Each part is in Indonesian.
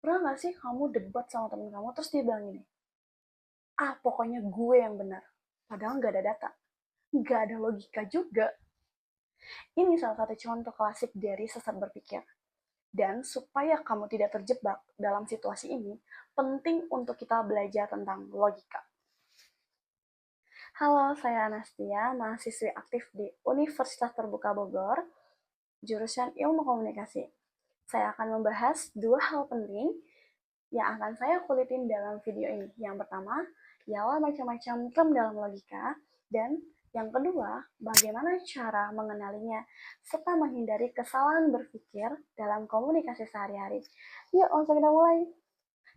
Pernah gak sih kamu debat sama temen kamu terus dia bilang gini, pokoknya gue yang benar. Padahal nggak ada data, nggak ada logika juga. Ini salah satu contoh klasik dari sesat berpikir. Dan supaya kamu tidak terjebak dalam situasi ini, penting untuk kita belajar tentang logika. Halo, saya Anastia, mahasiswi aktif di Universitas Terbuka Bogor, jurusan Ilmu Komunikasi. Saya akan membahas dua hal penting yang akan saya kulitin dalam video ini. Yang pertama, ialah macam-macam term dalam logika, dan yang kedua, bagaimana cara mengenalinya, serta menghindari kesalahan berpikir dalam komunikasi sehari-hari. Yuk, langsung kita mulai.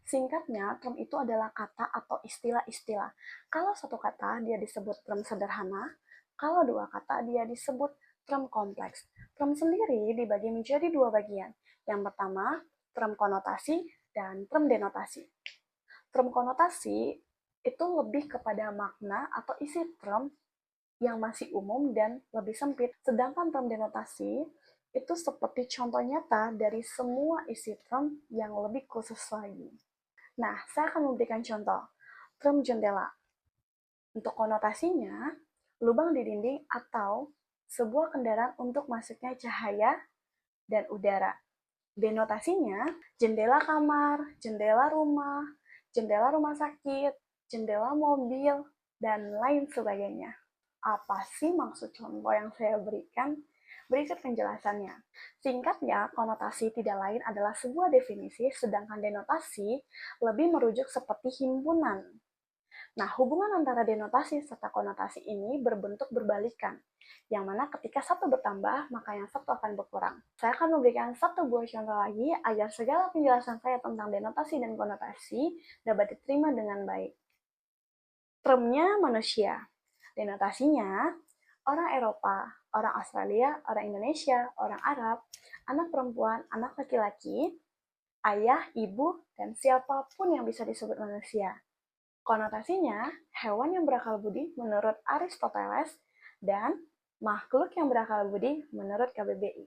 Singkatnya, term itu adalah kata atau istilah-istilah. Kalau satu kata, dia disebut term sederhana. Kalau dua kata, dia disebut term kompleks. Term sendiri dibagi menjadi dua bagian. Yang pertama, term konotasi dan term denotasi. Term konotasi itu lebih kepada makna atau isi term yang masih umum dan lebih sempit. Sedangkan term denotasi itu seperti contoh nyata dari semua isi term yang lebih khusus lagi. Nah, saya akan memberikan contoh. Term jendela. Untuk konotasinya, lubang di dinding atau sebuah kendaraan untuk masuknya cahaya dan udara. Denotasinya, jendela kamar, jendela rumah sakit, jendela mobil, dan lain sebagainya. Apa sih maksud contoh yang saya berikan? Berikut penjelasannya. Singkatnya, konotasi tidak lain adalah sebuah definisi, sedangkan denotasi lebih merujuk seperti himpunan. Nah, hubungan antara denotasi serta konotasi ini berbentuk berbalikan, yang mana ketika satu bertambah, maka yang satu akan berkurang. Saya akan memberikan satu buah contoh lagi agar segala penjelasan saya tentang denotasi dan konotasi dapat diterima dengan baik. Termnya manusia. Denotasinya, orang Eropa, orang Australia, orang Indonesia, orang Arab, anak perempuan, anak laki-laki, ayah, ibu, dan siapapun yang bisa disebut manusia. Konotasinya, hewan yang berakal budi menurut Aristoteles dan makhluk yang berakal budi menurut KBBI.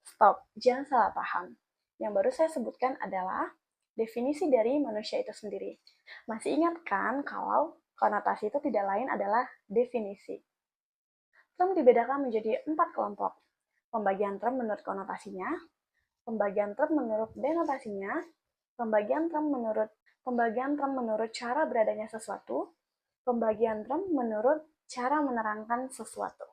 Stop, jangan salah paham. Yang baru saya sebutkan adalah definisi dari manusia itu sendiri. Masih ingat kan kalau konotasi itu tidak lain adalah definisi. Term dibedakan menjadi 4 kelompok. Pembagian term menurut konotasinya, pembagian term menurut denotasinya, pembagian term menurut cara beradanya sesuatu, pembagian term menurut cara menerangkan sesuatu.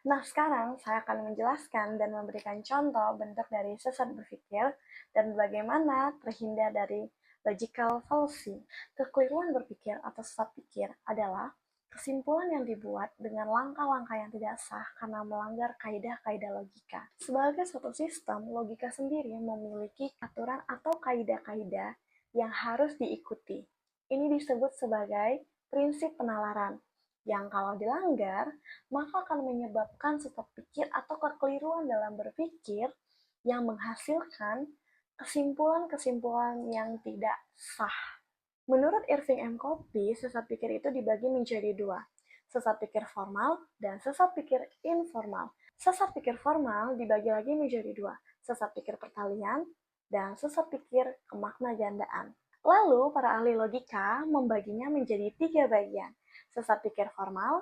Nah, sekarang saya akan menjelaskan dan memberikan contoh bentuk dari sesat berpikir dan bagaimana terhindar dari logical fallacy. Kekeliruan berpikir atau sesat pikir adalah kesimpulan yang dibuat dengan langkah-langkah yang tidak sah karena melanggar kaidah-kaidah logika. Sebagai suatu sistem, logika sendiri memiliki aturan atau kaidah-kaidah yang harus diikuti. Ini disebut sebagai prinsip penalaran, yang kalau dilanggar, maka akan menyebabkan sesat pikir atau kekeliruan dalam berpikir yang menghasilkan kesimpulan-kesimpulan yang tidak sah. Menurut Irving M. Copy, sesat pikir itu dibagi menjadi dua, sesat pikir formal dan sesat pikir informal. Sesat pikir formal dibagi lagi menjadi dua, sesat pikir pertalian dan sesat pikir kemakna gandaan. Lalu, para ahli logika membaginya menjadi 3 bagian, sesat pikir formal,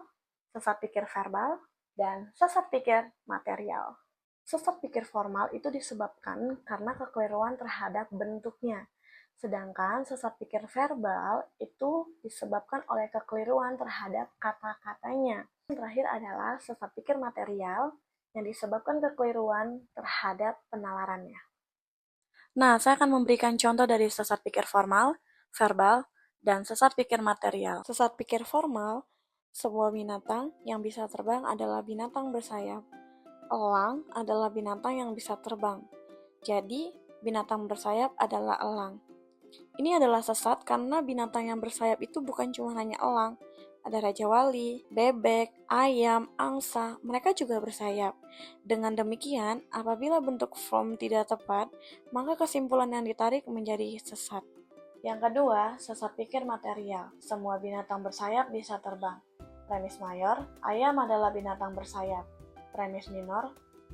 sesat pikir verbal, dan sesat pikir material. Sesat pikir formal itu disebabkan karena kekeliruan terhadap bentuknya, sedangkan sesat pikir verbal itu disebabkan oleh kekeliruan terhadap kata-katanya. Yang terakhir adalah sesat pikir material yang disebabkan kekeliruan terhadap penalarannya. Nah, saya akan memberikan contoh dari sesat pikir formal, verbal, dan sesat pikir material. Sesat pikir formal, sebuah binatang yang bisa terbang adalah binatang bersayap. Elang adalah binatang yang bisa terbang. Jadi, binatang bersayap adalah elang. Ini adalah sesat karena binatang yang bersayap itu bukan cuma hanya elang. Ada raja wali, bebek, ayam, angsa, mereka juga bersayap. Dengan demikian, apabila bentuk form tidak tepat, maka kesimpulan yang ditarik menjadi sesat. Yang kedua, sesat pikir material. Semua binatang bersayap bisa terbang. Premis mayor, ayam adalah binatang bersayap. Premis minor,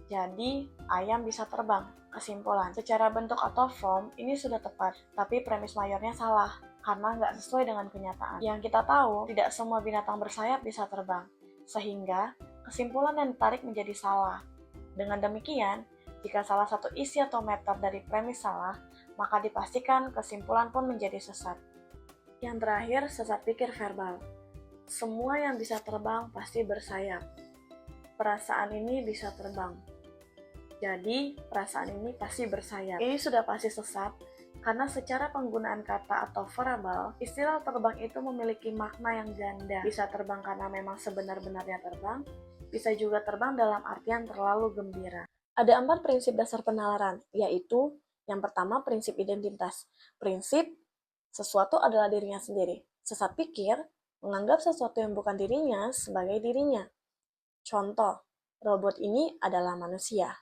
Jadi, ayam bisa terbang. Kesimpulan, secara bentuk atau form, ini sudah tepat, tapi premis mayornya salah, karena nggak sesuai dengan kenyataan. Yang kita tahu, tidak semua binatang bersayap bisa terbang, sehingga kesimpulan yang ditarik menjadi salah. Dengan demikian, jika salah satu isi atau metode dari premis salah, maka dipastikan kesimpulan pun menjadi sesat. Yang terakhir, sesat pikir verbal. Semua yang bisa terbang pasti bersayap. Perasaan ini bisa terbang. Jadi, perasaan ini pasti bersayap. Ini sudah pasti sesat, karena secara penggunaan kata atau verbal, istilah terbang itu memiliki makna yang ganda. Bisa terbang karena memang sebenar-benarnya terbang, bisa juga terbang dalam artian terlalu gembira. Ada 4 prinsip dasar penalaran, yaitu yang pertama prinsip identitas. Prinsip, sesuatu adalah dirinya sendiri. Sesat pikir, menganggap sesuatu yang bukan dirinya sebagai dirinya. Contoh, robot ini adalah manusia.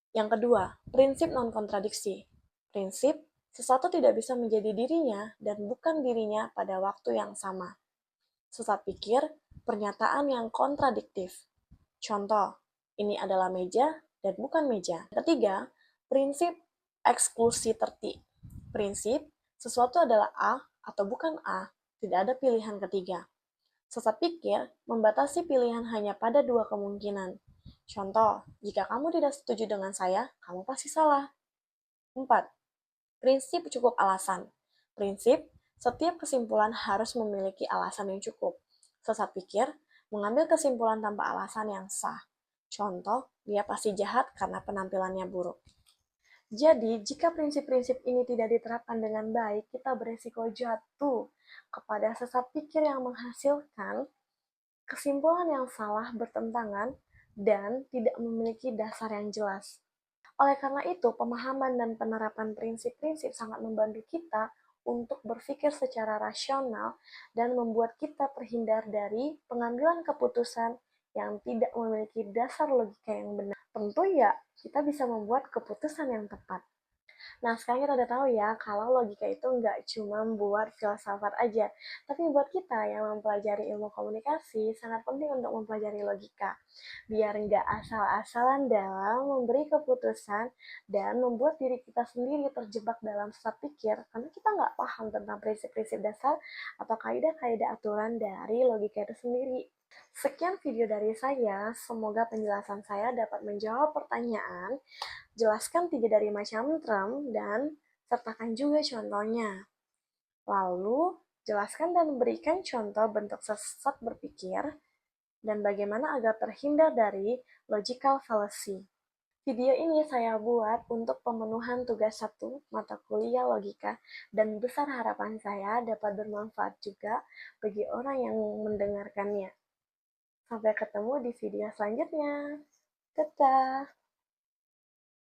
Yang kedua, prinsip non-kontradiksi. Prinsip, sesuatu tidak bisa menjadi dirinya dan bukan dirinya pada waktu yang sama. Sesat pikir, pernyataan yang kontradiktif. Contoh, ini adalah meja dan bukan meja. Ketiga, prinsip exclusivity. Prinsip, sesuatu adalah A atau bukan A, tidak ada pilihan ketiga. Sesat pikir membatasi pilihan hanya pada 2 kemungkinan. Contoh, jika kamu tidak setuju dengan saya, kamu pasti salah. 4. Prinsip cukup alasan. Prinsip, setiap kesimpulan harus memiliki alasan yang cukup. Sesat pikir, mengambil kesimpulan tanpa alasan yang sah. Contoh, dia pasti jahat karena penampilannya buruk. Jadi, jika prinsip-prinsip ini tidak diterapkan dengan baik, kita beresiko jatuh kepada sesat pikir yang menghasilkan kesimpulan yang salah bertentangan dan tidak memiliki dasar yang jelas. Oleh karena itu, pemahaman dan penerapan prinsip-prinsip sangat membantu kita untuk berpikir secara rasional dan membuat kita terhindar dari pengambilan keputusan yang tidak memiliki dasar logika yang benar. Tentu ya, kita bisa membuat keputusan yang tepat. Nah, sekarang kita udah tahu ya, kalau logika itu nggak cuma buat filsafat aja, tapi buat kita yang mempelajari ilmu komunikasi, sangat penting untuk mempelajari logika. Biar nggak asal-asalan dalam memberi keputusan dan membuat diri kita sendiri terjebak dalam sesat pikir, karena kita nggak paham tentang prinsip-prinsip dasar atau kaidah-kaidah aturan dari logika itu sendiri. Sekian video dari saya, semoga penjelasan saya dapat menjawab pertanyaan. Jelaskan 3 dari macam term dan sertakan juga contohnya. Lalu, jelaskan dan berikan contoh bentuk sesat berpikir dan bagaimana agar terhindar dari logical fallacy. Video ini saya buat untuk pemenuhan tugas 1 mata kuliah logika dan besar harapan saya dapat bermanfaat juga bagi orang yang mendengarkannya. Sampai ketemu di video selanjutnya. Dadah!